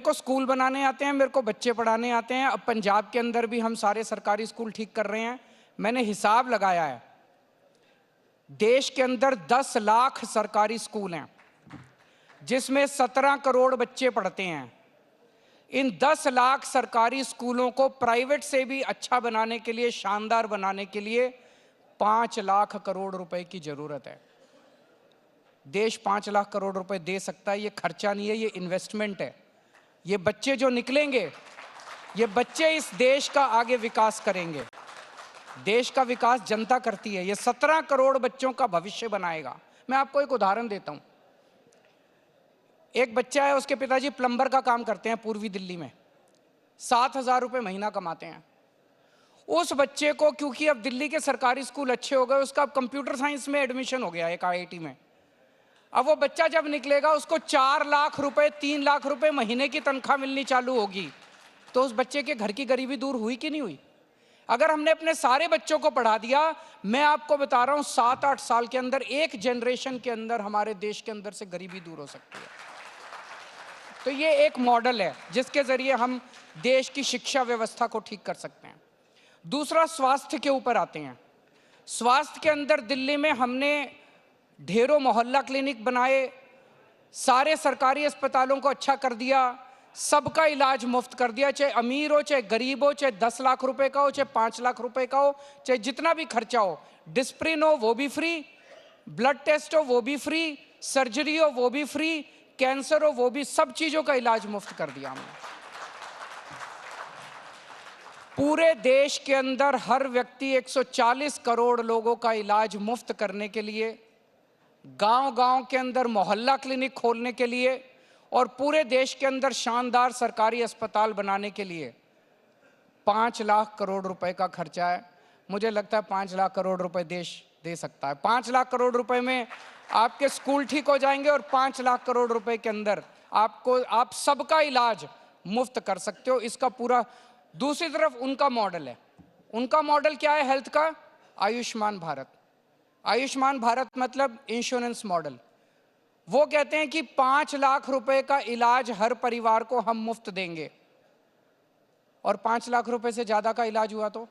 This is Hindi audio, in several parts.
को स्कूल बनाने आते हैं, मेरे को बच्चे पढ़ाने आते हैं। अब पंजाब के अंदर भी हम सारे सरकारी स्कूल ठीक कर रहे हैं। मैंने हिसाब लगाया है, देश के अंदर 10 लाख सरकारी स्कूल हैं जिसमें 17 करोड़ बच्चे पढ़ते हैं। इन 10 लाख सरकारी स्कूलों को प्राइवेट से भी अच्छा बनाने के लिए, शानदार बनाने के लिए 5 लाख करोड़ रुपए की जरूरत है। देश 5 लाख करोड़ रुपए दे सकता है। ये खर्चा नहीं है, ये इन्वेस्टमेंट है। ये बच्चे जो निकलेंगे, ये बच्चे इस देश का आगे विकास करेंगे। देश का विकास जनता करती है। ये 17 करोड़ बच्चों का भविष्य बनाएगा। मैं आपको एक उदाहरण देता हूं। एक बच्चा है, उसके पिताजी प्लम्बर का काम करते हैं पूर्वी दिल्ली में, 7,000 रुपए महीना कमाते हैं। उस बच्चे को, क्योंकि अब दिल्ली के सरकारी स्कूल अच्छे हो गए, उसका अब कंप्यूटर साइंस में एडमिशन हो गया एक IIT में। अब वो बच्चा जब निकलेगा उसको 4 लाख रुपए, 3 लाख रुपए महीने की तनख्वाह मिलनी चालू होगी। तो उस बच्चे के घर की गरीबी दूर हुई कि नहीं हुई? अगर हमने अपने सारे बच्चों को पढ़ा दिया, मैं आपको बता रहा हूं 7-8 साल के अंदर, एक जनरेशन के अंदर हमारे देश के अंदर से गरीबी दूर हो सकती है। तो ये एक मॉडल है जिसके जरिए हम देश की शिक्षा व्यवस्था को ठीक कर सकते हैं। दूसरा, स्वास्थ्य के ऊपर आते हैं। स्वास्थ्य के अंदर दिल्ली में हमने ढेरों मोहल्ला क्लिनिक बनाए, सारे सरकारी अस्पतालों को अच्छा कर दिया, सबका इलाज मुफ्त कर दिया, चाहे अमीर हो चाहे गरीब हो, चाहे 10 लाख रुपए का हो चाहे 5 लाख रुपए का हो, चाहे जितना भी खर्चा हो। डिस्प्रिन हो वो भी फ्री, ब्लड टेस्ट हो वो भी फ्री, सर्जरी हो वो भी फ्री, कैंसर हो वो भी, सब चीजों का इलाज मुफ्त कर दिया हमने। पूरे देश के अंदर हर व्यक्ति 140 करोड़ लोगों का इलाज मुफ्त करने के लिए, गांव-गांव के अंदर मोहल्ला क्लिनिक खोलने के लिए और पूरे देश के अंदर शानदार सरकारी अस्पताल बनाने के लिए 5 लाख करोड़ रुपए का खर्चा है। मुझे लगता है 5 लाख करोड़ रुपए देश दे सकता है। 5 लाख करोड़ रुपए में आपके स्कूल ठीक हो जाएंगे और 5 लाख करोड़ रुपए के अंदर आप सबका इलाज मुफ्त कर सकते हो। इसका पूरा, दूसरी तरफ उनका मॉडल है। उनका मॉडल क्या है हेल्थ का? आयुष्मान भारत। आयुष्मान भारत मतलब इंश्योरेंस मॉडल। वो कहते हैं कि 5 लाख रुपए का इलाज हर परिवार को हम मुफ्त देंगे, और 5 लाख रुपए से ज्यादा का इलाज हुआ तो,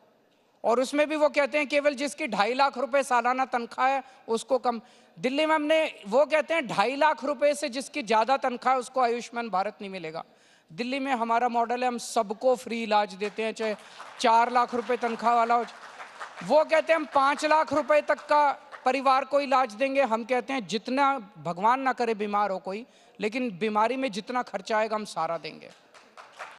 और उसमें भी वो कहते हैं केवल जिसकी 2.5 लाख रुपए सालाना तनख्वाह है उसको कम। दिल्ली में हमने, वो कहते हैं 2.5 लाख रुपए से जिसकी ज्यादा तनख्वाह है उसको आयुष्मान भारत नहीं मिलेगा। दिल्ली में हमारा मॉडल है, हम सबको फ्री इलाज देते हैं, चाहे 4 लाख रुपए तनख्वाह वाला हो। वो कहते हैं हम 5 लाख रुपए तक का परिवार को इलाज देंगे। हम कहते हैं जितना, भगवान ना करे बीमार हो कोई, लेकिन बीमारी में जितना खर्चा आएगा हम सारा देंगे।